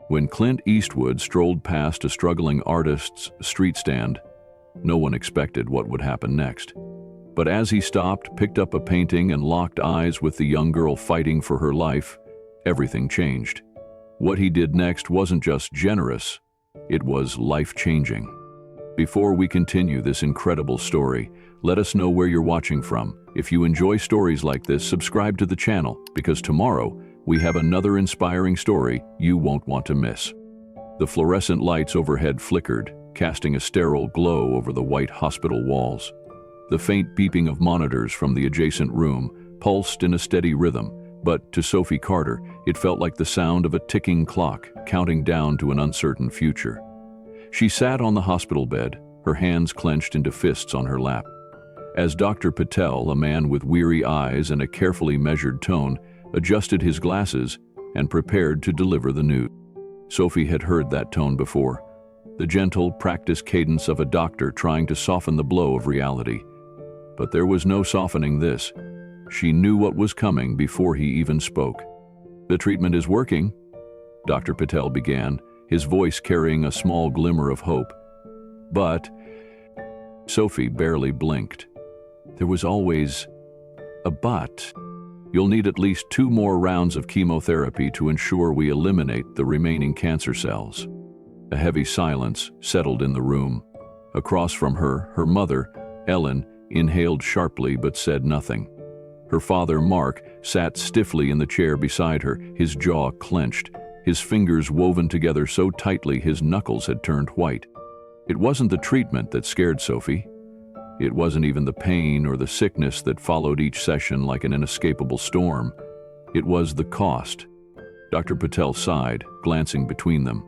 When Clint Eastwood strolled past a struggling artist's street stand, no one expected what would happen next. But as he stopped, picked up a painting, and locked eyes with the young girl fighting for her life, everything changed. What he did next wasn't just generous, it was life-changing. Before we continue this incredible story, let us know where you're watching from. If you enjoy stories like this, subscribe to the channel, because tomorrow we have another inspiring story you won't want to miss. The fluorescent lights overhead flickered, casting a sterile glow over the white hospital walls. The faint beeping of monitors from the adjacent room pulsed in a steady rhythm, but to Sophie Carter, it felt like the sound of a ticking clock counting down to an uncertain future. She sat on the hospital bed, her hands clenched into fists on her lap. As Dr. Patel, a man with weary eyes and a carefully measured tone, adjusted his glasses and prepared to deliver the news. Sophie had heard that tone before, the gentle, practiced cadence of a doctor trying to soften the blow of reality. But there was no softening this. She knew what was coming before he even spoke. "The treatment is working," Dr. Patel began, his voice carrying a small glimmer of hope. But Sophie barely blinked. There was always a but. "You'll need at least 2 more rounds of chemotherapy to ensure we eliminate the remaining cancer cells." A heavy silence settled in the room. Across from her, her mother, Ellen, inhaled sharply but said nothing. Her father, Mark, sat stiffly in the chair beside her, his jaw clenched, his fingers woven together so tightly his knuckles had turned white. It wasn't the treatment that scared Sophie. It wasn't even the pain or the sickness that followed each session like an inescapable storm. It was the cost. Dr. Patel sighed, glancing between them.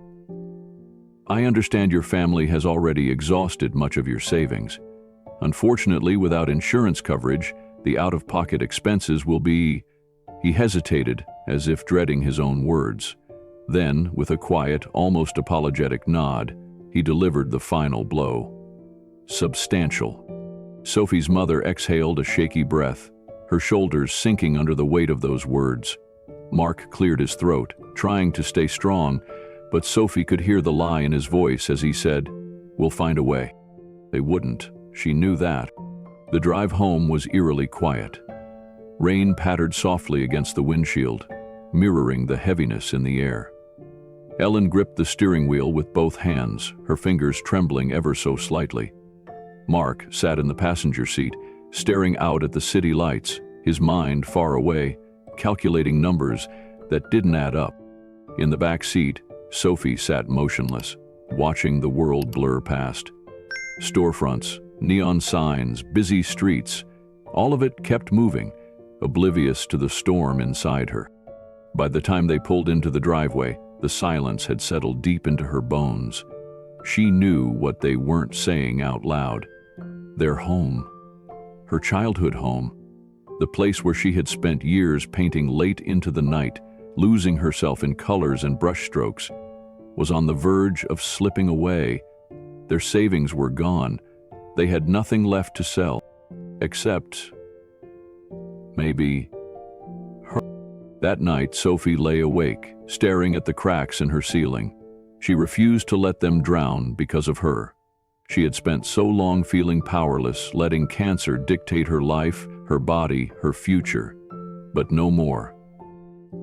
"I understand your family has already exhausted much of your savings. Unfortunately, without insurance coverage, the out-of-pocket expenses will be..." He hesitated, as if dreading his own words. Then, with a quiet, almost apologetic nod, he delivered the final blow. "Substantial." Sophie's mother exhaled a shaky breath, her shoulders sinking under the weight of those words. Mark cleared his throat, trying to stay strong, but Sophie could hear the lie in his voice as he said, "We'll find a way." They wouldn't. She knew that. The drive home was eerily quiet. Rain pattered softly against the windshield, mirroring the heaviness in the air. Ellen gripped the steering wheel with both hands, her fingers trembling ever so slightly. Mark sat in the passenger seat, staring out at the city lights, his mind far away, calculating numbers that didn't add up. In the back seat, Sophie sat motionless, watching the world blur past. Storefronts, neon signs, busy streets, all of it kept moving, oblivious to the storm inside her. By the time they pulled into the driveway, the silence had settled deep into her bones. She knew what they weren't saying out loud. Their home, her childhood home, the place where she had spent years painting late into the night, losing herself in colors and brushstrokes, was on the verge of slipping away. Their savings were gone. They had nothing left to sell, except maybe her. That night, Sophie lay awake, staring at the cracks in her ceiling. She refused to let them drown because of her. She had spent so long feeling powerless, letting cancer dictate her life, her body, her future. But no more.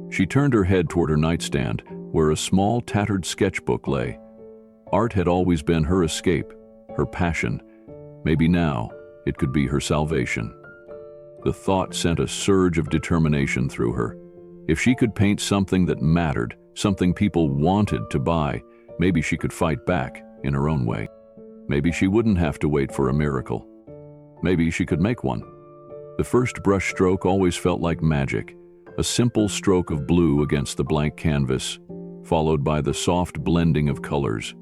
She turned her head toward her nightstand, where a small, tattered sketchbook lay. Art had always been her escape, her passion. Maybe now, it could be her salvation. The thought sent a surge of determination through her. If she could paint something that mattered, something people wanted to buy, maybe she could fight back in her own way. Maybe she wouldn't have to wait for a miracle. Maybe she could make one. The first brush stroke always felt like magic, a simple stroke of blue against the blank canvas, followed by the soft blending of colors,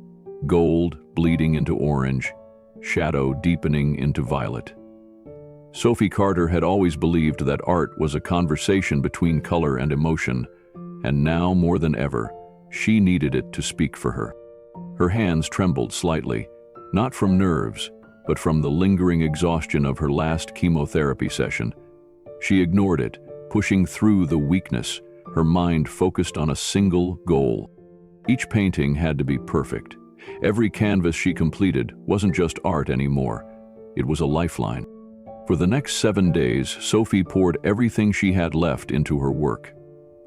gold bleeding into orange, shadow deepening into violet. Sophie Carter had always believed that art was a conversation between color and emotion, and now more than ever, she needed it to speak for her. Her hands trembled slightly, not from nerves, but from the lingering exhaustion of her last chemotherapy session. She ignored it, pushing through the weakness, her mind focused on a single goal. Each painting had to be perfect. Every canvas she completed wasn't just art anymore. It was a lifeline. For the next 7 days, Sophie poured everything she had left into her work.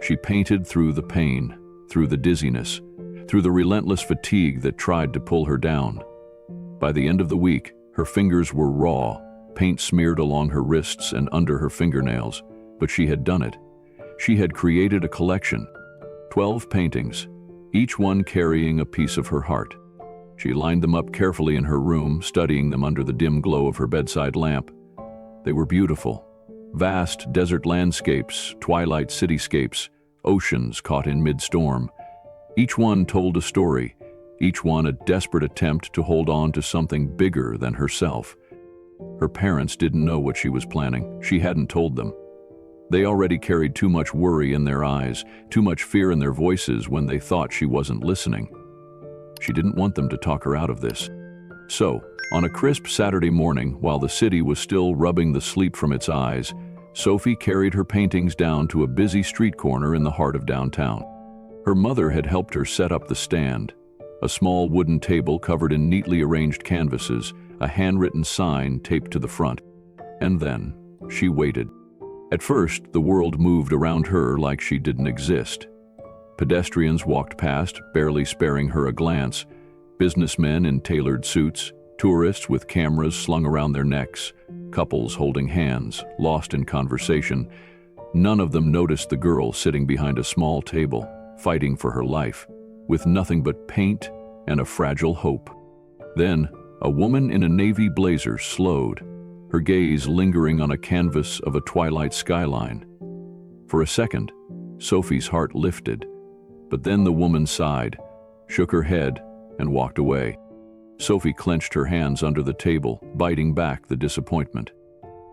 She painted through the pain, through the dizziness, through the relentless fatigue that tried to pull her down. By the end of the week, her fingers were raw, paint smeared along her wrists and under her fingernails, but she had done it. She had created a collection, 12 paintings, each one carrying a piece of her heart. She lined them up carefully in her room, studying them under the dim glow of her bedside lamp. They were beautiful. Vast desert landscapes, twilight cityscapes, oceans caught in mid-storm. Each one told a story, each one a desperate attempt to hold on to something bigger than herself. Her parents didn't know what she was planning. She hadn't told them. They already carried too much worry in their eyes, too much fear in their voices when they thought she wasn't listening. She didn't want them to talk her out of this. So, on a crisp Saturday morning, while the city was still rubbing the sleep from its eyes, Sophie carried her paintings down to a busy street corner in the heart of downtown. Her mother had helped her set up the stand, a small wooden table covered in neatly arranged canvases, a handwritten sign taped to the front. And then, she waited. At first, the world moved around her like she didn't exist. Pedestrians walked past, barely sparing her a glance. Businessmen in tailored suits, tourists with cameras slung around their necks, couples holding hands, lost in conversation. None of them noticed the girl sitting behind a small table, fighting for her life, with nothing but paint and a fragile hope. Then, a woman in a navy blazer slowed, her gaze lingering on a canvas of a twilight skyline. For a second, Sophie's heart lifted, but then the woman sighed, shook her head, and walked away. Sophie clenched her hands under the table, biting back the disappointment.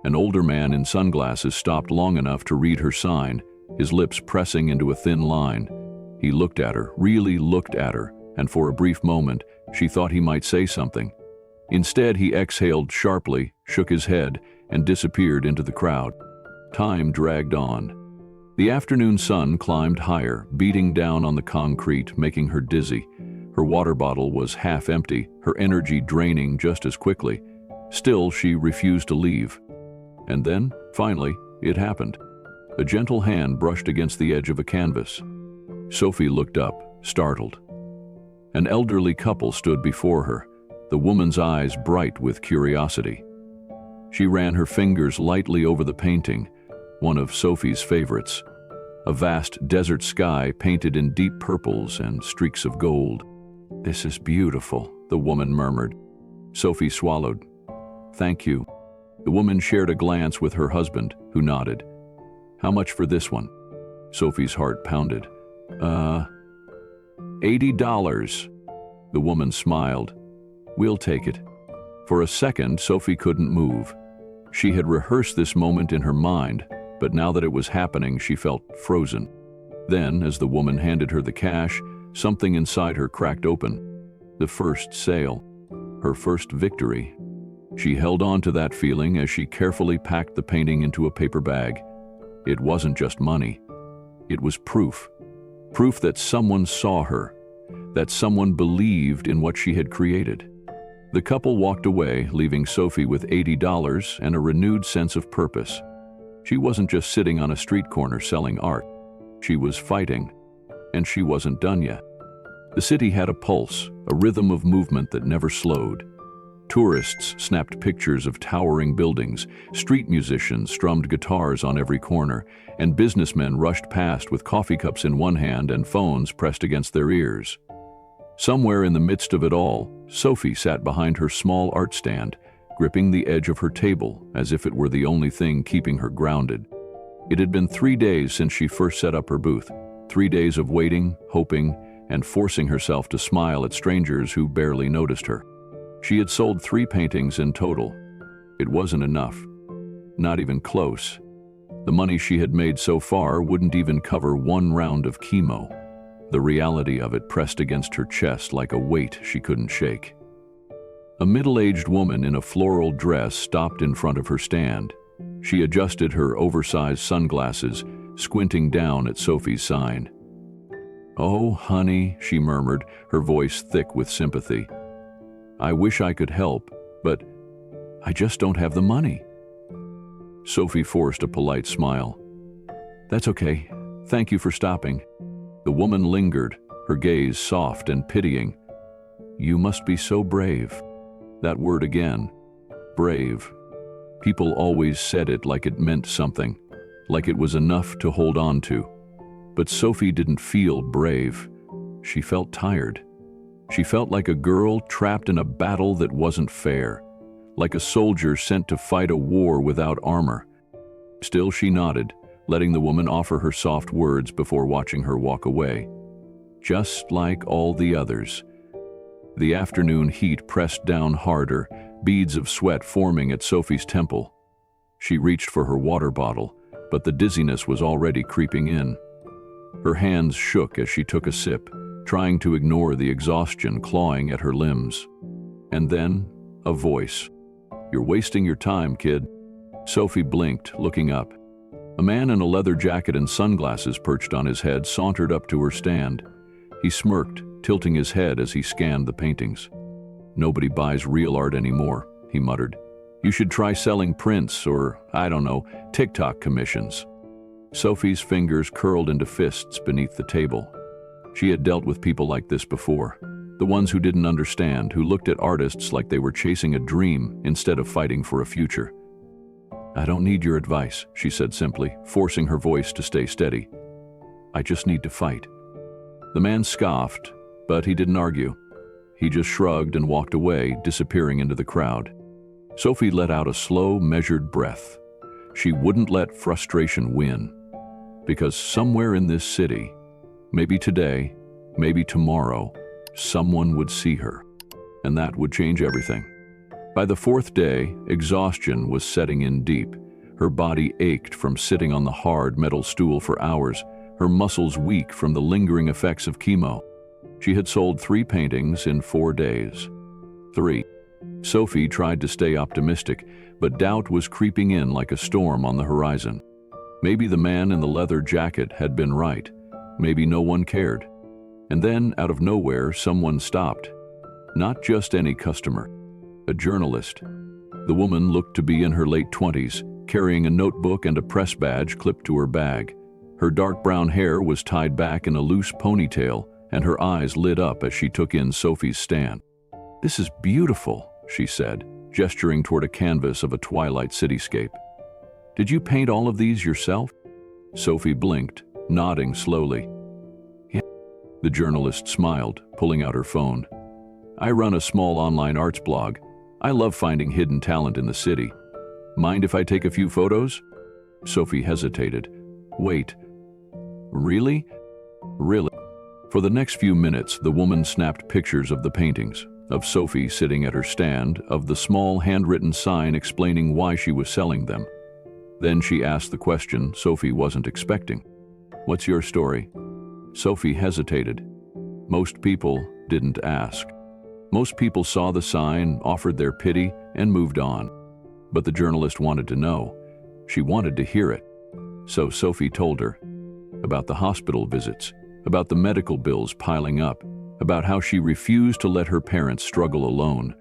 An older man in sunglasses stopped long enough to read her sign, his lips pressing into a thin line. He looked at her, really looked at her, and for a brief moment, she thought he might say something. Instead, he exhaled sharply, shook his head, and disappeared into the crowd. Time dragged on. The afternoon sun climbed higher, beating down on the concrete, making her dizzy. Her water bottle was half empty, her energy draining just as quickly. Still, she refused to leave. And then, finally, it happened. A gentle hand brushed against the edge of a canvas. Sophie looked up, startled. An elderly couple stood before her, the woman's eyes bright with curiosity. She ran her fingers lightly over the painting, one of Sophie's favorites. A vast desert sky painted in deep purples and streaks of gold. "This is beautiful," the woman murmured. Sophie swallowed. "Thank you." The woman shared a glance with her husband, who nodded. "How much for this one?" Sophie's heart pounded. $80. The woman smiled. "We'll take it." For a second, Sophie couldn't move. She had rehearsed this moment in her mind, but now that it was happening, she felt frozen. Then, as the woman handed her the cash, something inside her cracked open. The first sale. Her first victory. She held on to that feeling as she carefully packed the painting into a paper bag. It wasn't just money. It was proof. Proof that someone saw her, that someone believed in what she had created. The couple walked away, leaving Sophie with $80 and a renewed sense of purpose. She wasn't just sitting on a street corner selling art. She was fighting, and she wasn't done yet. The city had a pulse, a rhythm of movement that never slowed. Tourists snapped pictures of towering buildings, street musicians strummed guitars on every corner, and businessmen rushed past with coffee cups in one hand and phones pressed against their ears. Somewhere in the midst of it all, Sophie sat behind her small art stand, gripping the edge of her table as if it were the only thing keeping her grounded. It had been 3 days since she first set up her booth, 3 days of waiting, hoping, and forcing herself to smile at strangers who barely noticed her. She had sold 3 paintings in total. It wasn't enough. Not even close. The money she had made so far wouldn't even cover 1 round of chemo. The reality of it pressed against her chest like a weight she couldn't shake. A middle-aged woman in a floral dress stopped in front of her stand. She adjusted her oversized sunglasses, squinting down at Sophie's sign. "Oh, honey," she murmured, her voice thick with sympathy. "I wish I could help, but I just don't have the money." Sophie forced a polite smile. "That's okay. Thank you for stopping." The woman lingered, her gaze soft and pitying. "You must be so brave." That word again. Brave. People always said it like it meant something, like it was enough to hold on to. But Sophie didn't feel brave. She felt tired. She felt like a girl trapped in a battle that wasn't fair, like a soldier sent to fight a war without armor. Still, she nodded, letting the woman offer her soft words before watching her walk away. Just like all the others. The afternoon heat pressed down harder, beads of sweat forming at Sophie's temple. She reached for her water bottle, but the dizziness was already creeping in. Her hands shook as she took a sip, trying to ignore the exhaustion clawing at her limbs. And then, a voice. "You're wasting your time, kid." Sophie blinked, looking up. A man in a leather jacket and sunglasses perched on his head sauntered up to her stand. He smirked, tilting his head as he scanned the paintings. "Nobody buys real art anymore," he muttered. "You should try selling prints or, I don't know, TikTok commissions." Sophie's fingers curled into fists beneath the table. She had dealt with people like this before. The ones who didn't understand, who looked at artists like they were chasing a dream instead of fighting for a future. "I don't need your advice," she said simply, forcing her voice to stay steady. "I just need to fight." The man scoffed, but he didn't argue. He just shrugged and walked away, disappearing into the crowd. Sophie let out a slow, measured breath. She wouldn't let frustration win. Because somewhere in this city, maybe today, maybe tomorrow, someone would see her. And that would change everything. By the fourth day, exhaustion was setting in deep. Her body ached from sitting on the hard metal stool for hours, her muscles weak from the lingering effects of chemo. She had sold 3 paintings in 4 days. 3. Sophie tried to stay optimistic, but doubt was creeping in like a storm on the horizon. Maybe the man in the leather jacket had been right. Maybe no one cared. And then, out of nowhere, someone stopped. Not just any customer. A journalist. The woman looked to be in her late 20s, carrying a notebook and a press badge clipped to her bag. Her dark brown hair was tied back in a loose ponytail, and her eyes lit up as she took in Sophie's stand. "This is beautiful," she said, gesturing toward a canvas of a twilight cityscape. "Did you paint all of these yourself?" Sophie blinked, nodding slowly. "Yeah." The journalist smiled, pulling out her phone. "I run a small online arts blog. I love finding hidden talent in the city. Mind if I take a few photos?" Sophie hesitated. "Wait. Really? Really?" For the next few minutes, the woman snapped pictures of the paintings, of Sophie sitting at her stand, of the small handwritten sign explaining why she was selling them. Then she asked the question Sophie wasn't expecting. "What's your story?" Sophie hesitated. Most people didn't ask. Most people saw the sign, offered their pity, and moved on. But the journalist wanted to know. She wanted to hear it. So Sophie told her about the hospital visits, about the medical bills piling up, about how she refused to let her parents struggle alone.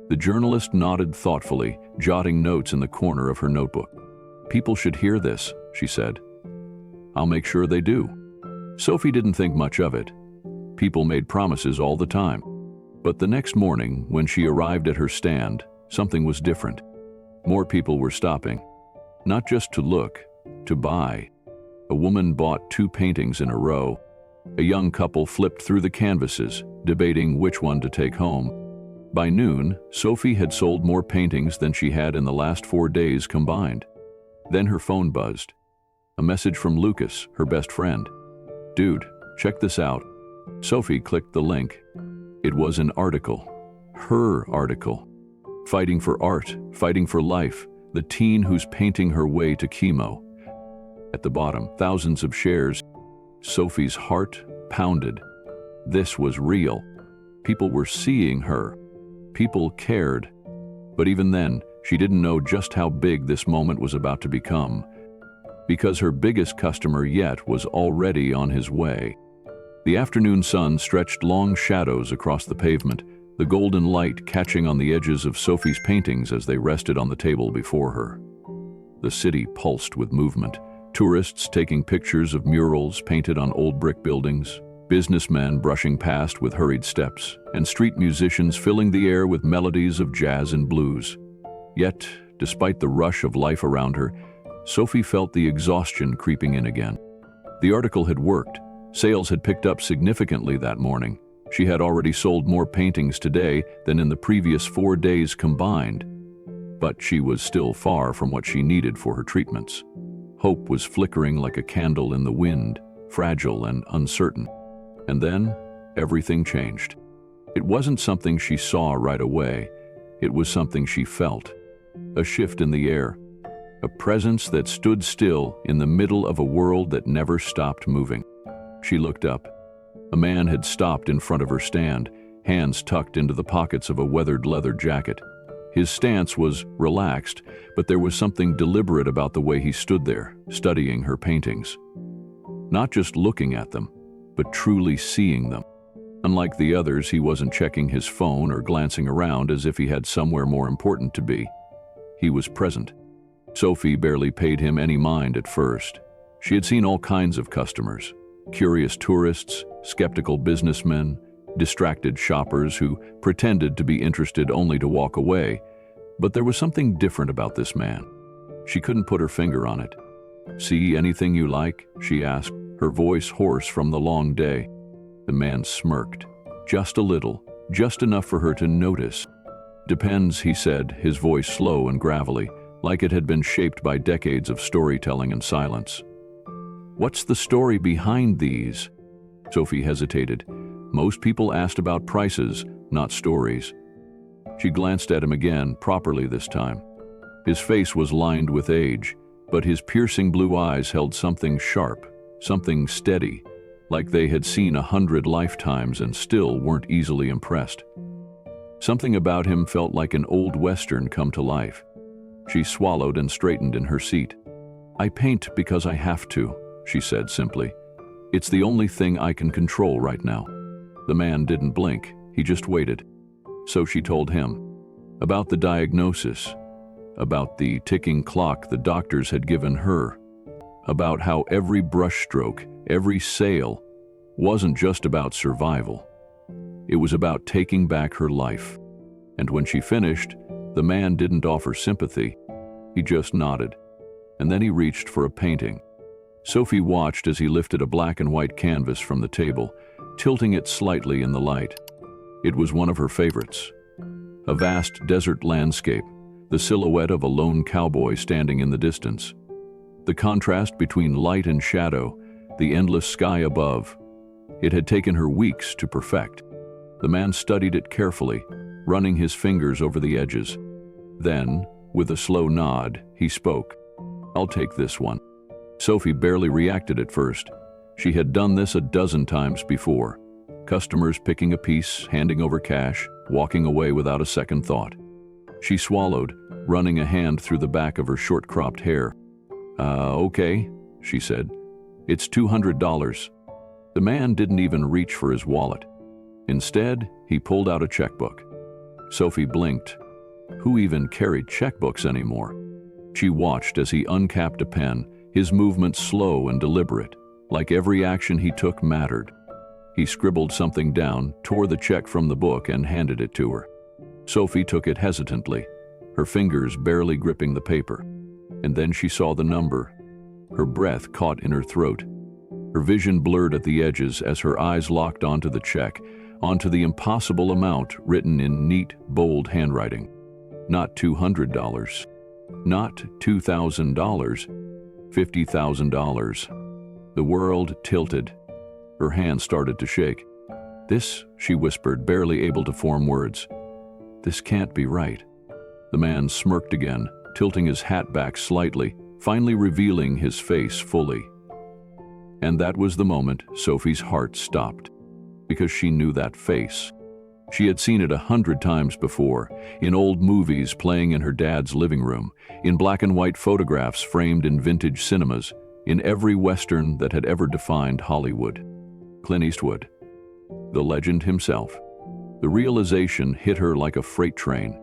The journalist nodded thoughtfully, jotting notes in the corner of her notebook. "People should hear this," she said. "I'll make sure they do." Sophie didn't think much of it. People made promises all the time. But the next morning, when she arrived at her stand, something was different. More people were stopping. Not just to look, to buy. A woman bought 2 paintings in a row. A young couple flipped through the canvases, debating which one to take home. By noon, Sophie had sold more paintings than she had in the last 4 days combined. Then her phone buzzed. A message from Lucas, her best friend. "Dude, check this out." Sophie clicked the link. It was an article. Her article. Fighting for art, fighting for life, the teen who's painting her way to chemo. At the bottom, thousands of shares. Sophie's heart pounded. This was real. People were seeing her. People cared. But even then, she didn't know just how big this moment was about to become. Because her biggest customer yet was already on his way. The afternoon sun stretched long shadows across the pavement, the golden light catching on the edges of Sophie's paintings as they rested on the table before her. The city pulsed with movement, tourists taking pictures of murals painted on old brick buildings, businessmen brushing past with hurried steps, and street musicians filling the air with melodies of jazz and blues. Yet, despite the rush of life around her, Sophie felt the exhaustion creeping in again. The article had worked. Sales had picked up significantly that morning. She had already sold more paintings today than in the previous 4 days combined. But she was still far from what she needed for her treatments. Hope was flickering like a candle in the wind, fragile and uncertain. And then, everything changed. It wasn't something she saw right away. It was something she felt. A shift in the air. A presence that stood still in the middle of a world that never stopped moving. She looked up. A man had stopped in front of her stand, hands tucked into the pockets of a weathered leather jacket. His stance was relaxed, but there was something deliberate about the way he stood there, studying her paintings. Not just looking at them, but truly seeing them. Unlike the others, he wasn't checking his phone or glancing around as if he had somewhere more important to be. He was present. Sophie barely paid him any mind at first. She had seen all kinds of customers. Curious tourists, skeptical businessmen, distracted shoppers who pretended to be interested only to walk away. But there was something different about this man. She couldn't put her finger on it. "See anything you like?" she asked, her voice hoarse from the long day. The man smirked. Just a little, just enough for her to notice. "Depends," he said, his voice slow and gravelly, like it had been shaped by decades of storytelling and silence. "What's the story behind these?" Sophie hesitated. Most people asked about prices, not stories. She glanced at him again, properly this time. His face was lined with age, but his piercing blue eyes held something sharp, something steady, like they had seen 100 lifetimes and still weren't easily impressed. Something about him felt like an old western come to life. She swallowed and straightened in her seat. "I paint because I have to," she said simply. "It's the only thing I can control right now." The man didn't blink, he just waited. So she told him about the diagnosis, about the ticking clock the doctors had given her, about how every brushstroke, every sale, wasn't just about survival. It was about taking back her life. And when she finished, the man didn't offer sympathy. He just nodded. And then he reached for a painting. Sophie watched as he lifted a black and white canvas from the table, tilting it slightly in the light. It was one of her favorites. A vast desert landscape, the silhouette of a lone cowboy standing in the distance. The contrast between light and shadow, the endless sky above. It had taken her weeks to perfect. The man studied it carefully, running his fingers over the edges. Then, with a slow nod, he spoke. "I'll take this one." Sophie barely reacted at first. She had done this a dozen times before. Customers picking a piece, handing over cash, walking away without a second thought. She swallowed, running a hand through the back of her short-cropped hair. Okay," she said. "It's $200. The man didn't even reach for his wallet. Instead, he pulled out a checkbook. Sophie blinked. Who even carried checkbooks anymore? She watched as he uncapped a pen, his movements slow and deliberate, like every action he took mattered. He scribbled something down, tore the check from the book, and handed it to her. Sophie took it hesitantly, her fingers barely gripping the paper. And then she saw the number. Her breath caught in her throat. Her vision blurred at the edges as her eyes locked onto the check, onto the impossible amount written in neat, bold handwriting. Not $200. Not $2,000. $50,000. The world tilted. Her hand started to shake. "This," she whispered, barely able to form words. "This can't be right." The man smirked again, tilting his hat back slightly, finally revealing his face fully. And that was the moment Sophie's heart stopped, because she knew that face. She had seen it 100 times before, in old movies playing in her dad's living room, in black and white photographs framed in vintage cinemas, in every Western that had ever defined Hollywood. Clint Eastwood, the legend himself. The realization hit her like a freight train.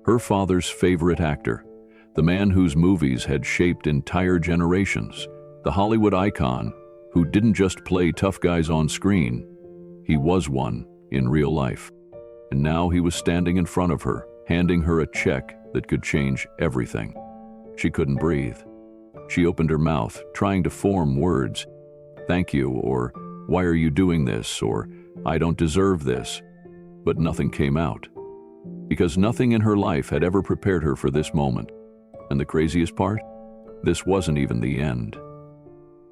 Her father's favorite actor, the man whose movies had shaped entire generations, the Hollywood icon who didn't just play tough guys on screen, he was one in real life. And now he was standing in front of her, handing her a check that could change everything. She couldn't breathe. She opened her mouth, trying to form words. "Thank you," or "Why are you doing this?" or "I don't deserve this." But nothing came out. Because nothing in her life had ever prepared her for this moment. And the craziest part? This wasn't even the end.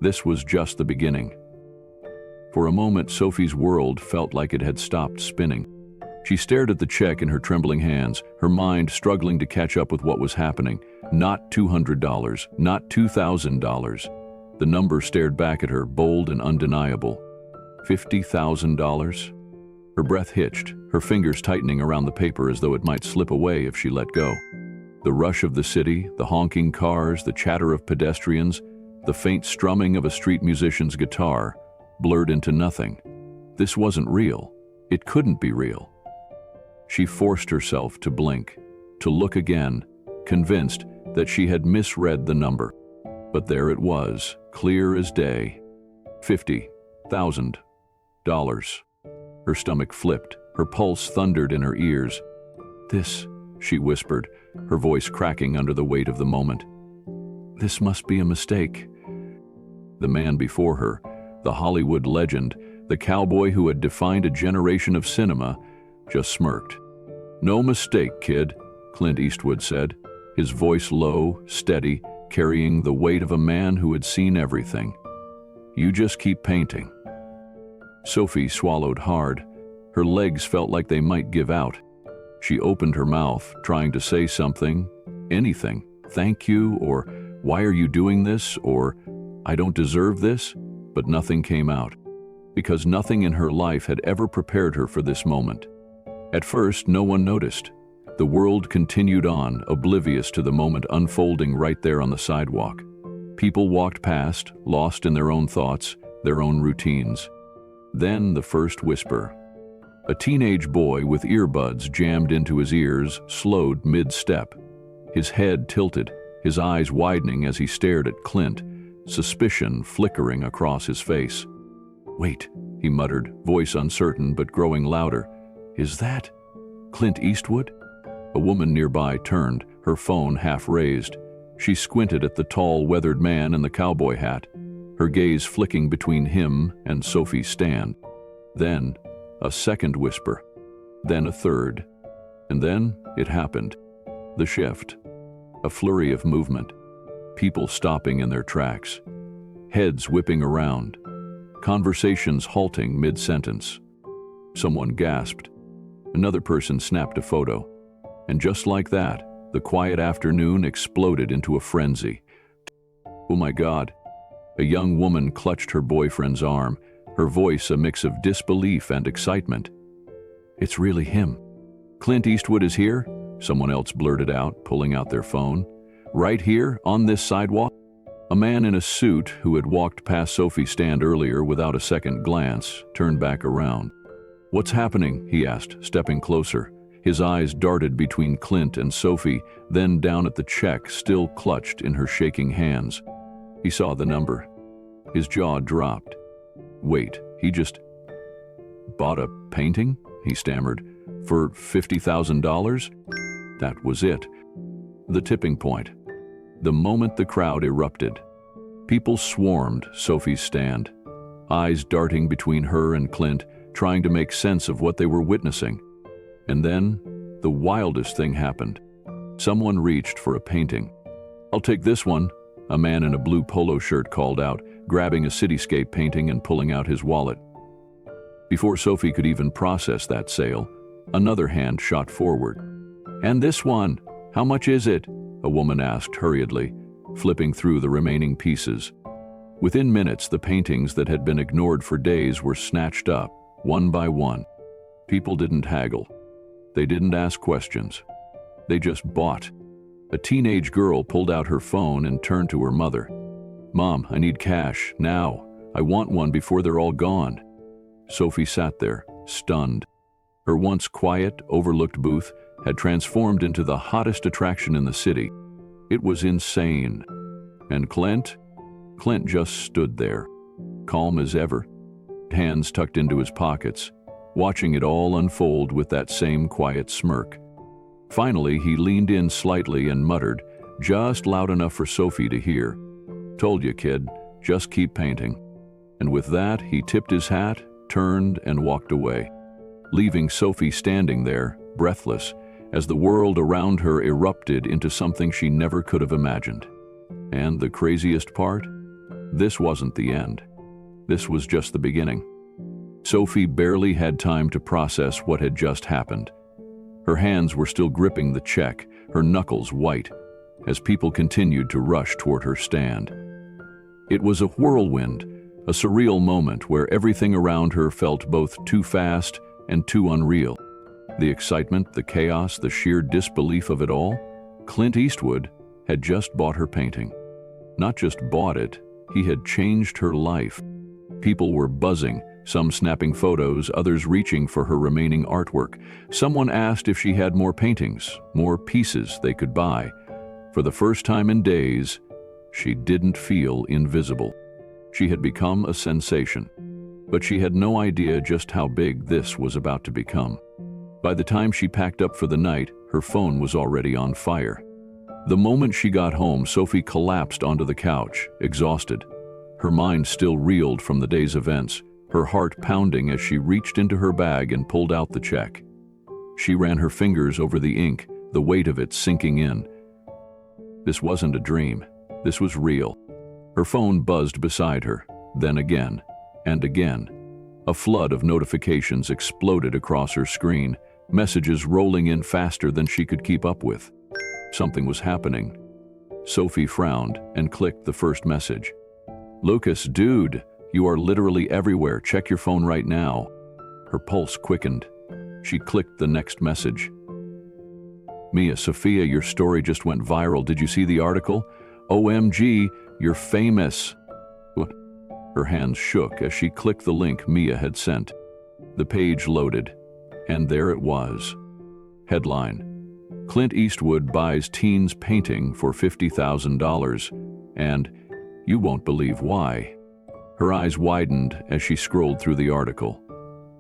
This was just the beginning. For a moment, Sophie's world felt like it had stopped spinning. She stared at the check in her trembling hands, her mind struggling to catch up with what was happening. Not $200, not $2,000. The number stared back at her, bold and undeniable. $50,000? Her breath hitched, her fingers tightening around the paper as though it might slip away if she let go. The rush of the city, the honking cars, the chatter of pedestrians, the faint strumming of a street musician's guitar blurred into nothing. This wasn't real. It couldn't be real. She forced herself to blink, to look again, convinced that she had misread the number. But there it was, clear as day. $50,000. Her stomach flipped, her pulse thundered in her ears. "This," she whispered, her voice cracking under the weight of the moment. "This must be a mistake." The man before her, the Hollywood legend, the cowboy who had defined a generation of cinema, just smirked. "No mistake, kid," Clint Eastwood said, his voice low, steady, carrying the weight of a man who had seen everything. "You just keep painting." Sophie swallowed hard. Her legs felt like they might give out. She opened her mouth, trying to say something, anything, "Thank you," or "Why are you doing this?" or "I don't deserve this," but nothing came out. Because nothing in her life had ever prepared her for this moment. At first, no one noticed. The world continued on, oblivious to the moment unfolding right there on the sidewalk. People walked past, lost in their own thoughts, their own routines. Then the first whisper. A teenage boy with earbuds jammed into his ears slowed mid-step. His head tilted, his eyes widening as he stared at Clint, suspicion flickering across his face. "Wait," he muttered, voice uncertain but growing louder. "Is that Clint Eastwood?" A woman nearby turned, her phone half raised. She squinted at the tall, weathered man in the cowboy hat, her gaze flicking between him and Sophie's stand. Then, a second whisper. Then a third. And then it happened. The shift. A flurry of movement. People stopping in their tracks. Heads whipping around. Conversations halting mid-sentence. Someone gasped. Another person snapped a photo. And just like that, the quiet afternoon exploded into a frenzy. "Oh my God." A young woman clutched her boyfriend's arm, her voice a mix of disbelief and excitement. "It's really him. Clint Eastwood is here?" someone else blurted out, pulling out their phone. "Right here, on this sidewalk?" A man in a suit who had walked past Sophie's stand earlier without a second glance turned back around. "What's happening?" he asked, stepping closer. His eyes darted between Clint and Sophie, then down at the check still clutched in her shaking hands. He saw the number. His jaw dropped. "Wait, he just bought a painting?" he stammered. "For $50,000? That was it. The tipping point. The moment the crowd erupted. People swarmed Sophie's stand, eyes darting between her and Clint, trying to make sense of what they were witnessing. And then, the wildest thing happened. Someone reached for a painting. "I'll take this one," a man in a blue polo shirt called out, grabbing a cityscape painting and pulling out his wallet. Before Sophie could even process that sale, another hand shot forward. "And this one, how much is it?" a woman asked hurriedly, flipping through the remaining pieces. Within minutes, the paintings that had been ignored for days were snatched up, one by one. People didn't haggle. They didn't ask questions. They just bought. A teenage girl pulled out her phone and turned to her mother. "Mom, I need cash, now. I want one before they're all gone." Sophie sat there, stunned. Her once quiet, overlooked booth had transformed into the hottest attraction in the city. It was insane. And Clint just stood there, calm as ever, hands tucked into his pockets, watching it all unfold with that same quiet smirk. Finally, he leaned in slightly and muttered, just loud enough for Sophie to hear, "Told you, kid, just keep painting." And with that, he tipped his hat, turned, and walked away, leaving Sophie standing there, breathless, as the world around her erupted into something she never could have imagined. And the craziest part? This wasn't the end. This was just the beginning. Sophie barely had time to process what had just happened. Her hands were still gripping the check, her knuckles white, as people continued to rush toward her stand. It was a whirlwind, a surreal moment where everything around her felt both too fast and too unreal. The excitement, the chaos, the sheer disbelief of it all. Clint Eastwood had just bought her painting. Not just bought it, he had changed her life. People were buzzing, some snapping photos, others reaching for her remaining artwork. Someone asked if she had more paintings, more pieces they could buy. For the first time in days, she didn't feel invisible. She had become a sensation, but she had no idea just how big this was about to become. By the time she packed up for the night, her phone was already on fire. The moment she got home, Sophie collapsed onto the couch, exhausted. Her mind still reeled from the day's events, her heart pounding as she reached into her bag and pulled out the check. She ran her fingers over the ink, the weight of it sinking in. This wasn't a dream. This was real. Her phone buzzed beside her, then again, and again. A flood of notifications exploded across her screen, messages rolling in faster than she could keep up with. Something was happening. Sophie frowned and clicked the first message. "Lucas, dude, you are literally everywhere. Check your phone right now." Her pulse quickened. She clicked the next message. "Mia, Sophia, your story just went viral. Did you see the article? OMG, you're famous." What? Her hands shook as she clicked the link Mia had sent. The page loaded, and there it was. Headline: Clint Eastwood buys teen's painting for $50,000, and you won't believe why. Her eyes widened as she scrolled through the article.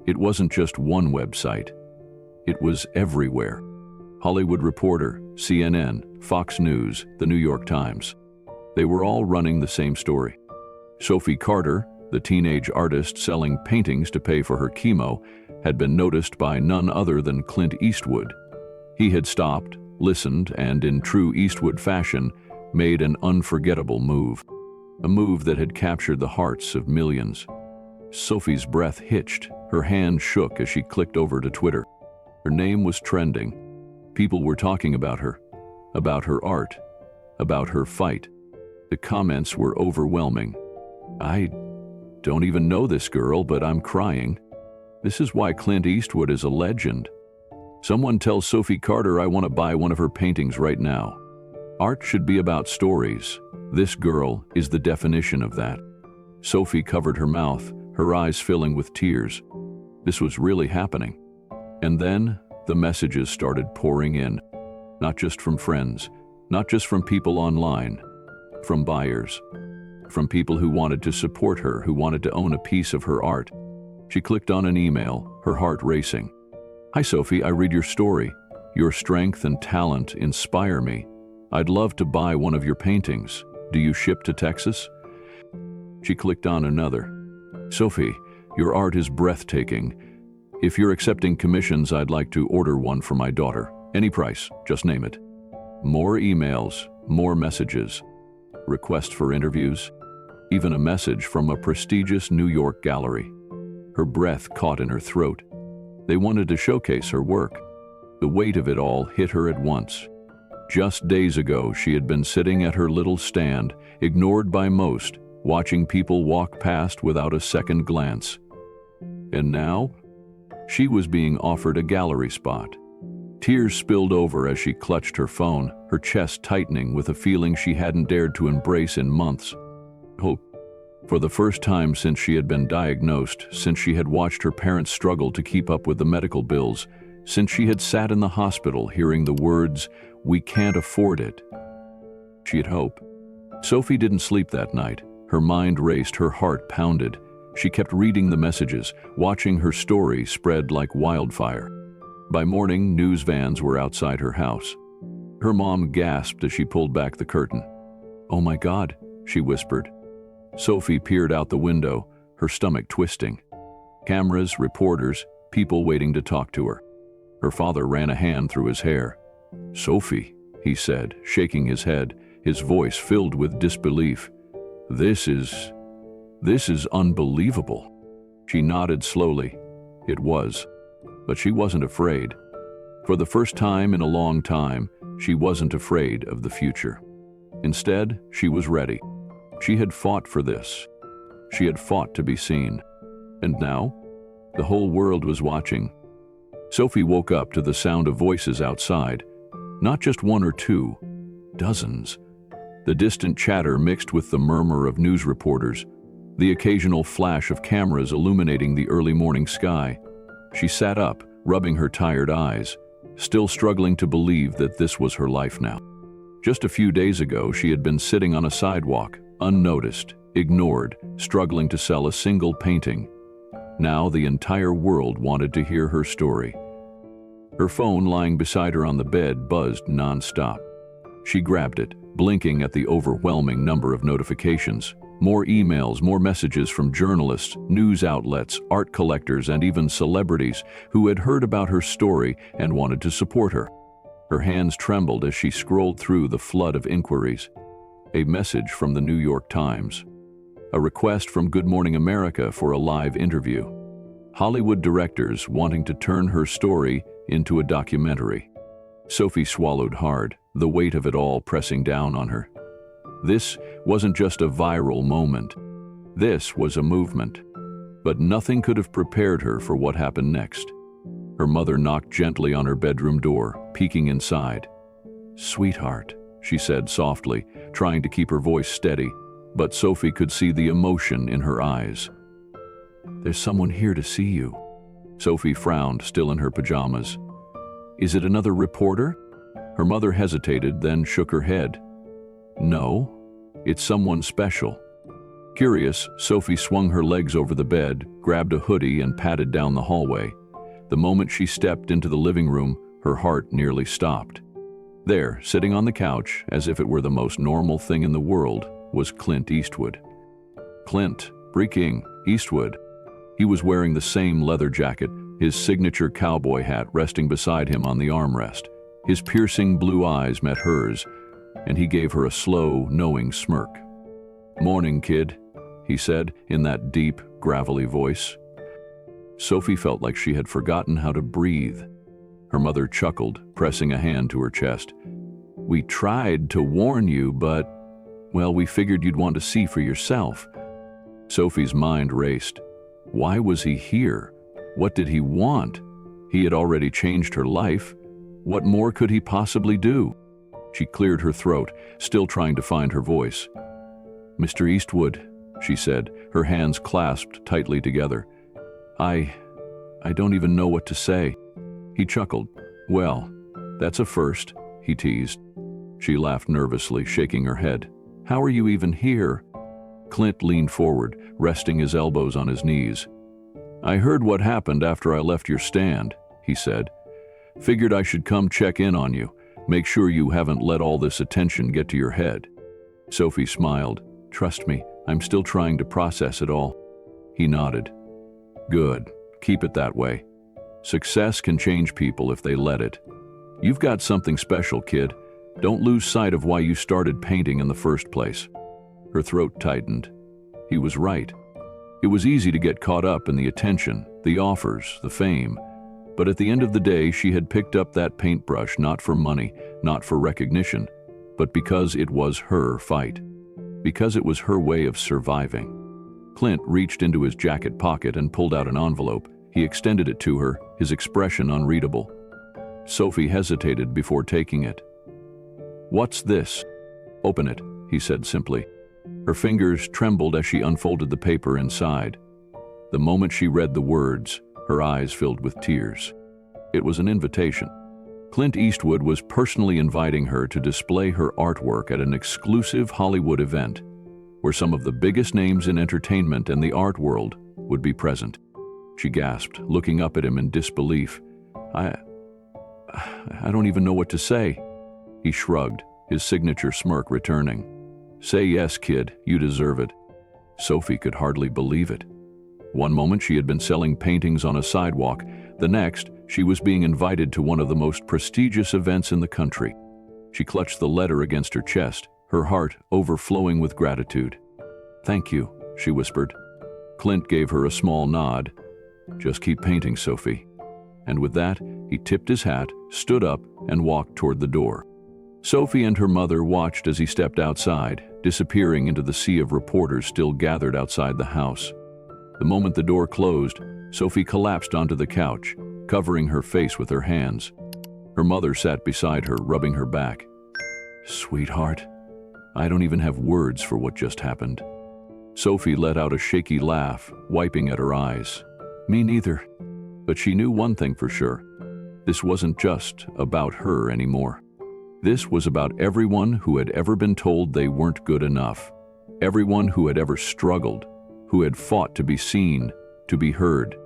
It wasn't just one website. It was everywhere. Hollywood Reporter, CNN, Fox News, The New York Times. They were all running the same story. Sophie Carter, the teenage artist selling paintings to pay for her chemo, had been noticed by none other than Clint Eastwood. He had stopped, listened, and in true Eastwood fashion, made an unforgettable move. A move that had captured the hearts of millions. Sophie's breath hitched, her hand shook as she clicked over to Twitter. Her name was trending. People were talking about her art, about her fight. The comments were overwhelming. "I don't even know this girl, but I'm crying. This is why Clint Eastwood is a legend. Someone tell Sophie Carter I want to buy one of her paintings right now. Art should be about stories. This girl is the definition of that." Sophie covered her mouth, her eyes filling with tears. This was really happening. And then the messages started pouring in. Not just from friends, not just from people online, from buyers, from people who wanted to support her, who wanted to own a piece of her art. She clicked on an email, her heart racing. "Hi Sophie, I read your story. Your strength and talent inspire me. I'd love to buy one of your paintings. Do you ship to Texas?" She clicked on another. "Sophie, your art is breathtaking. If you're accepting commissions, I'd like to order one for my daughter. Any price, just name it." More emails, more messages, requests for interviews, even a message from a prestigious New York gallery. Her breath caught in her throat. They wanted to showcase her work. The weight of it all hit her at once. Just days ago, she had been sitting at her little stand, ignored by most, watching people walk past without a second glance. And now, she was being offered a gallery spot. Tears spilled over as she clutched her phone, her chest tightening with a feeling she hadn't dared to embrace in months. Hope. For the first time since she had been diagnosed, since she had watched her parents struggle to keep up with the medical bills, since she had sat in the hospital hearing the words, "We can't afford it," she had hope. Sophie didn't sleep that night. Her mind raced, her heart pounded. She kept reading the messages, watching her story spread like wildfire. By morning, news vans were outside her house. Her mom gasped as she pulled back the curtain. "Oh my God," she whispered. Sophie peered out the window, her stomach twisting. Cameras, reporters, people waiting to talk to her. Her father ran a hand through his hair. "Sophie," he said, shaking his head, his voice filled with disbelief. This is unbelievable." She nodded slowly. It was. But she wasn't afraid. For the first time in a long time, she wasn't afraid of the future. Instead, she was ready. She had fought for this. She had fought to be seen. And now, the whole world was watching. Sophie woke up to the sound of voices outside. Not just one or two, dozens. The distant chatter mixed with the murmur of news reporters, the occasional flash of cameras illuminating the early morning sky. She sat up, rubbing her tired eyes, still struggling to believe that this was her life now. Just a few days ago, she had been sitting on a sidewalk, unnoticed, ignored, struggling to sell a single painting. Now the entire world wanted to hear her story. Her phone lying beside her on the bed buzzed nonstop. She grabbed it, blinking at the overwhelming number of notifications. More emails, more messages from journalists, news outlets, art collectors, and even celebrities who had heard about her story and wanted to support her. Her hands trembled as she scrolled through the flood of inquiries. A message from the New York Times. A request from Good Morning America for a live interview. Hollywood directors wanting to turn her story into a documentary. Sophie swallowed hard, the weight of it all pressing down on her. This wasn't just a viral moment. This was a movement. But nothing could have prepared her for what happened next. Her mother knocked gently on her bedroom door, peeking inside. "Sweetheart," she said softly, trying to keep her voice steady, but Sophie could see the emotion in her eyes. "There's someone here to see you." Sophie frowned, still in her pajamas. "Is it another reporter?" Her mother hesitated, then shook her head. "No, it's someone special." Curious, Sophie swung her legs over the bed, grabbed a hoodie, and padded down the hallway. The moment she stepped into the living room, her heart nearly stopped. There, sitting on the couch, as if it were the most normal thing in the world, was Clint Eastwood. Clint freaking Eastwood. He was wearing the same leather jacket, his signature cowboy hat resting beside him on the armrest. His piercing blue eyes met hers, and he gave her a slow, knowing smirk. "Morning, kid," he said in that deep, gravelly voice. Sophie felt like she had forgotten how to breathe. Her mother chuckled, pressing a hand to her chest. "We tried to warn you, but, well, we figured you'd want to see for yourself." Sophie's mind raced. Why was he here? What did he want? He had already changed her life. What more could he possibly do? She cleared her throat, still trying to find her voice. "Mr. Eastwood," she said, her hands clasped tightly together. I don't even know what to say." He chuckled. "Well, that's a first," he teased. She laughed nervously, shaking her head. "How are you even here?" Clint leaned forward, resting his elbows on his knees. "I heard what happened after I left your stand," he said. "Figured I should come check in on you, make sure you haven't let all this attention get to your head." Sophie smiled. "Trust me, I'm still trying to process it all." He nodded. "Good. Keep it that way. Success can change people if they let it. You've got something special, kid. Don't lose sight of why you started painting in the first place." Her throat tightened. He was right. It was easy to get caught up in the attention, the offers, the fame. But at the end of the day, she had picked up that paintbrush not for money, not for recognition, but because it was her fight. Because it was her way of surviving. Clint reached into his jacket pocket and pulled out an envelope. He extended it to her, his expression unreadable. Sophie hesitated before taking it. "What's this?" "Open it," he said simply. Her fingers trembled as she unfolded the paper inside. The moment she read the words, her eyes filled with tears. It was an invitation. Clint Eastwood was personally inviting her to display her artwork at an exclusive Hollywood event, where some of the biggest names in entertainment and the art world would be present. She gasped, looking up at him in disbelief. I don't even know what to say." He shrugged, his signature smirk returning. "Say yes, kid, you deserve it." Sophie could hardly believe it. One moment she had been selling paintings on a sidewalk, the next she was being invited to one of the most prestigious events in the country. She clutched the letter against her chest, her heart overflowing with gratitude. "Thank you," she whispered. Clint gave her a small nod. "Just keep painting, Sophie." And with that, he tipped his hat, stood up, and walked toward the door. Sophie and her mother watched as he stepped outside, disappearing into the sea of reporters still gathered outside the house. The moment the door closed, Sophie collapsed onto the couch, covering her face with her hands. Her mother sat beside her, rubbing her back. "Sweetheart, I don't even have words for what just happened." Sophie let out a shaky laugh, wiping at her eyes. "Me neither." But she knew one thing for sure. This wasn't just about her anymore. This was about everyone who had ever been told they weren't good enough. Everyone who had ever struggled, who had fought to be seen, to be heard.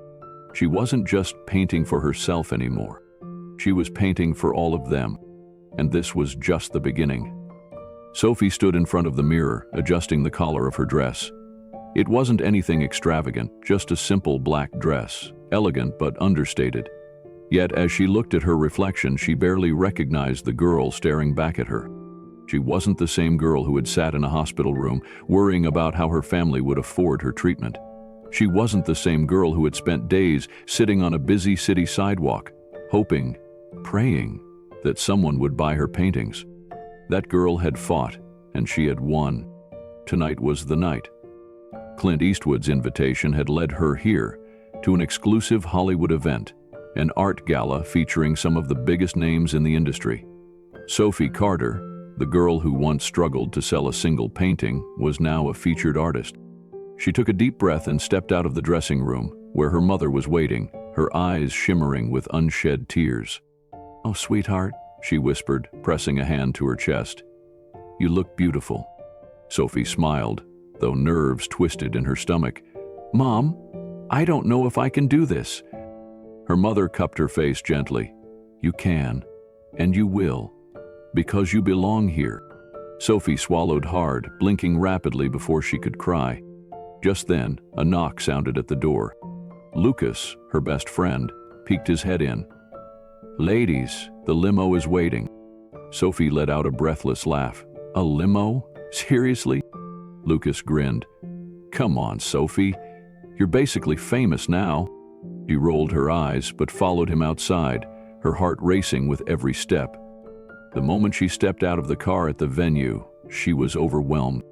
She wasn't just painting for herself anymore. She was painting for all of them. And this was just the beginning. Sophie stood in front of the mirror, adjusting the collar of her dress. It wasn't anything extravagant, just a simple black dress, elegant but understated. Yet as she looked at her reflection, she barely recognized the girl staring back at her. She wasn't the same girl who had sat in a hospital room, worrying about how her family would afford her treatment. She wasn't the same girl who had spent days sitting on a busy city sidewalk, hoping, praying, that someone would buy her paintings. That girl had fought, and she had won. Tonight was the night. Clint Eastwood's invitation had led her here, to an exclusive Hollywood event, an art gala featuring some of the biggest names in the industry. Sophie Carter, the girl who once struggled to sell a single painting, was now a featured artist. She took a deep breath and stepped out of the dressing room, where her mother was waiting, her eyes shimmering with unshed tears. "Oh, sweetheart," she whispered, pressing a hand to her chest. "You look beautiful." Sophie smiled, though nerves twisted in her stomach. "Mom, I don't know if I can do this." Her mother cupped her face gently. "You can, and you will, because you belong here." Sophie swallowed hard, blinking rapidly before she could cry. Just then, a knock sounded at the door. Lucas, her best friend, peeked his head in. "Ladies, the limo is waiting." Sophie let out a breathless laugh. "A limo? Seriously?" Lucas grinned. "Come on, Sophie. You're basically famous now." She rolled her eyes, but followed him outside, her heart racing with every step. The moment she stepped out of the car at the venue, she was overwhelmed.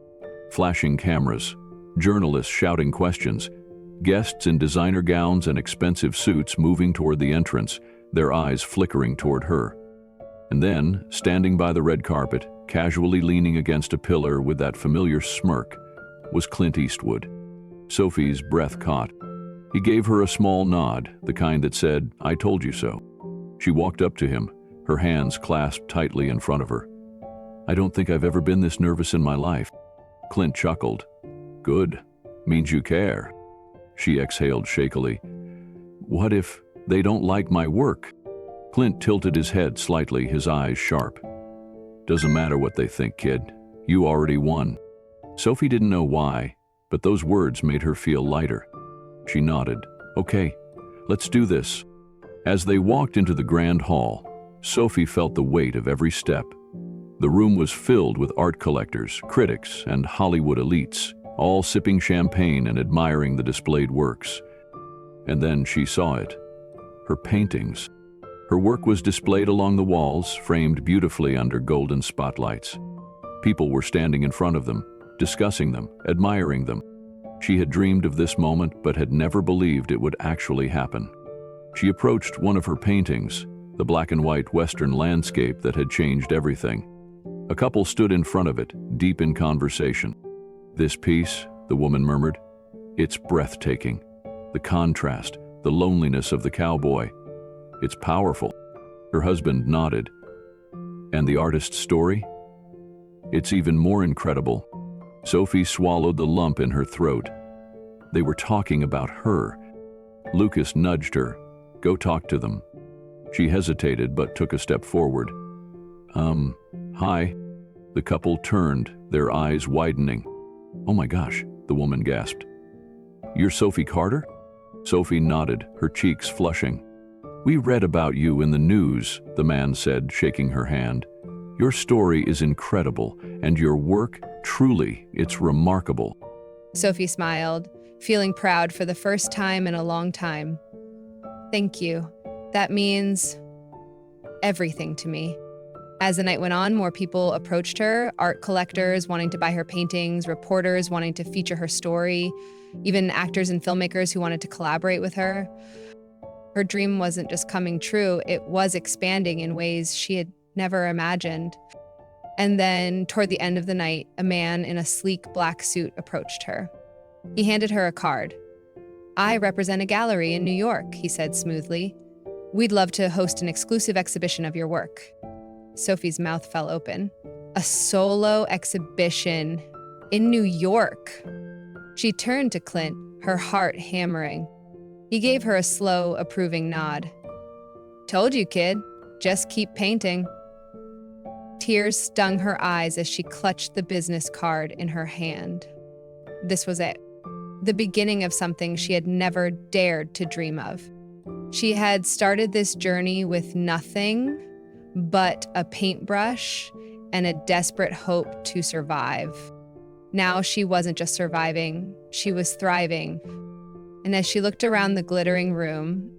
Flashing cameras, journalists shouting questions, guests in designer gowns and expensive suits moving toward the entrance, their eyes flickering toward her. And then, standing by the red carpet, casually leaning against a pillar with that familiar smirk, was Clint Eastwood. Sophie's breath caught. He gave her a small nod, the kind that said, "I told you so." She walked up to him, her hands clasped tightly in front of her. "I don't think I've ever been this nervous in my life." Clint chuckled. "Good. Means you care." She exhaled shakily. "What if they don't like my work?" Clint tilted his head slightly, his eyes sharp. "Doesn't matter what they think, kid. You already won." Sophie didn't know why, but those words made her feel lighter. She nodded. "Okay, let's do this." As they walked into the grand hall, Sophie felt the weight of every step. The room was filled with art collectors, critics, and Hollywood elites, all sipping champagne and admiring the displayed works. And then she saw it. Her paintings. Her work was displayed along the walls, framed beautifully under golden spotlights. People were standing in front of them, discussing them, admiring them. She had dreamed of this moment, but had never believed it would actually happen. She approached one of her paintings, the black and white Western landscape that had changed everything. A couple stood in front of it, deep in conversation. "This piece," the woman murmured, "it's breathtaking. The contrast, the loneliness of the cowboy. It's powerful." Her husband nodded. "And the artist's story? It's even more incredible." Sophie swallowed the lump in her throat. They were talking about her. Lucas nudged her. "Go talk to them." She hesitated but took a step forward. Hi." The couple turned, their eyes widening. "Oh my gosh," the woman gasped. "You're Sophie Carter?" Sophie nodded, her cheeks flushing. "We read about you in the news," the man said, shaking her hand. "Your story is incredible, and your work, truly, it's remarkable." Sophie smiled, feeling proud for the first time in a long time. "Thank you. That means everything to me." As the night went on, more people approached her, art collectors wanting to buy her paintings, reporters wanting to feature her story, even actors and filmmakers who wanted to collaborate with her. Her dream wasn't just coming true, it was expanding in ways she had never imagined. And then, toward the end of the night, a man in a sleek black suit approached her. He handed her a card. "I represent a gallery in New York," he said smoothly. "We'd love to host an exclusive exhibition of your work." Sophie's mouth fell open. A solo exhibition in New York. She turned to Clint, her heart hammering. He gave her a slow, approving nod. "Told you, kid. Just keep painting." Tears stung her eyes as she clutched the business card in her hand. This was it. The beginning of something she had never dared to dream of. She had started this journey with nothing but a paintbrush and a desperate hope to survive. Now she wasn't just surviving, she was thriving. And as she looked around the glittering room,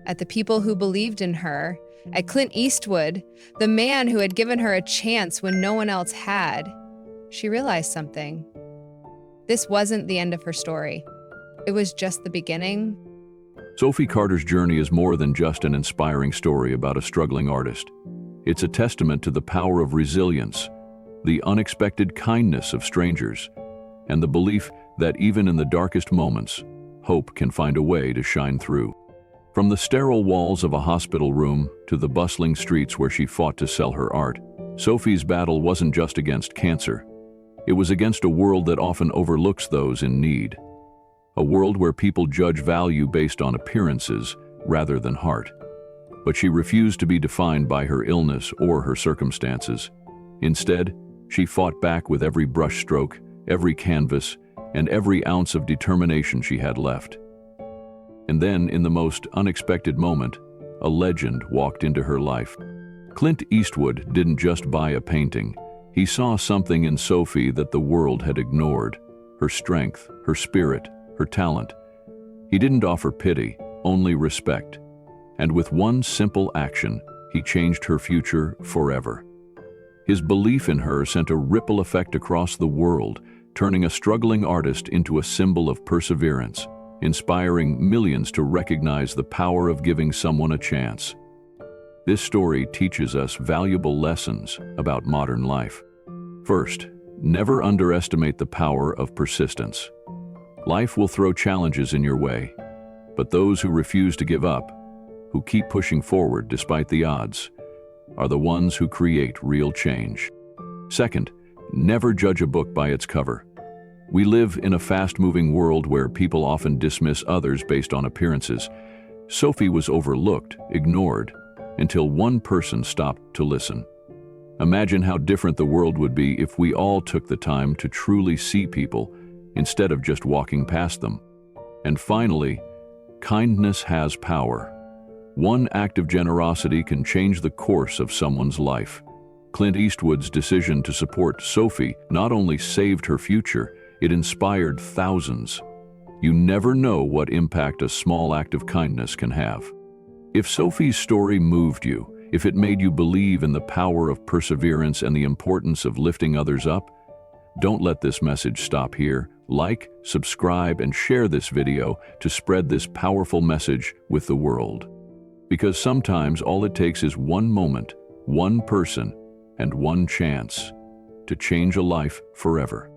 at the people who believed in her, at Clint Eastwood, the man who had given her a chance when no one else had, she realized something. This wasn't the end of her story. It was just the beginning. Sophie Carter's journey is more than just an inspiring story about a struggling artist. It's a testament to the power of resilience, the unexpected kindness of strangers, and the belief that even in the darkest moments, hope can find a way to shine through. From the sterile walls of a hospital room to the bustling streets where she fought to sell her art, Sophie's battle wasn't just against cancer. It was against a world that often overlooks those in need. A world where people judge value based on appearances rather than heart. But she refused to be defined by her illness or her circumstances. Instead, she fought back with every brushstroke, every canvas, and every ounce of determination she had left. And then, in the most unexpected moment, a legend walked into her life. Clint Eastwood didn't just buy a painting. He saw something in Sophie that the world had ignored. Her strength, her spirit, her talent. He didn't offer pity, only respect. And with one simple action, he changed her future forever. His belief in her sent a ripple effect across the world, turning a struggling artist into a symbol of perseverance, inspiring millions to recognize the power of giving someone a chance. This story teaches us valuable lessons about modern life. First, never underestimate the power of persistence. Life will throw challenges in your way, but those who refuse to give up, who keep pushing forward despite the odds, are the ones who create real change. Second, never judge a book by its cover. We live in a fast-moving world where people often dismiss others based on appearances. Sophie was overlooked, ignored, until one person stopped to listen. Imagine how different the world would be if we all took the time to truly see people instead of just walking past them. And finally, kindness has power. One act of generosity can change the course of someone's life. Clint Eastwood's decision to support Sophie not only saved her future, it inspired thousands. You never know what impact a small act of kindness can have. If Sophie's story moved you, if it made you believe in the power of perseverance and the importance of lifting others up, don't let this message stop here. Like, subscribe, and share this video to spread this powerful message with the world. Because sometimes all it takes is one moment, one person, and one chance to change a life forever.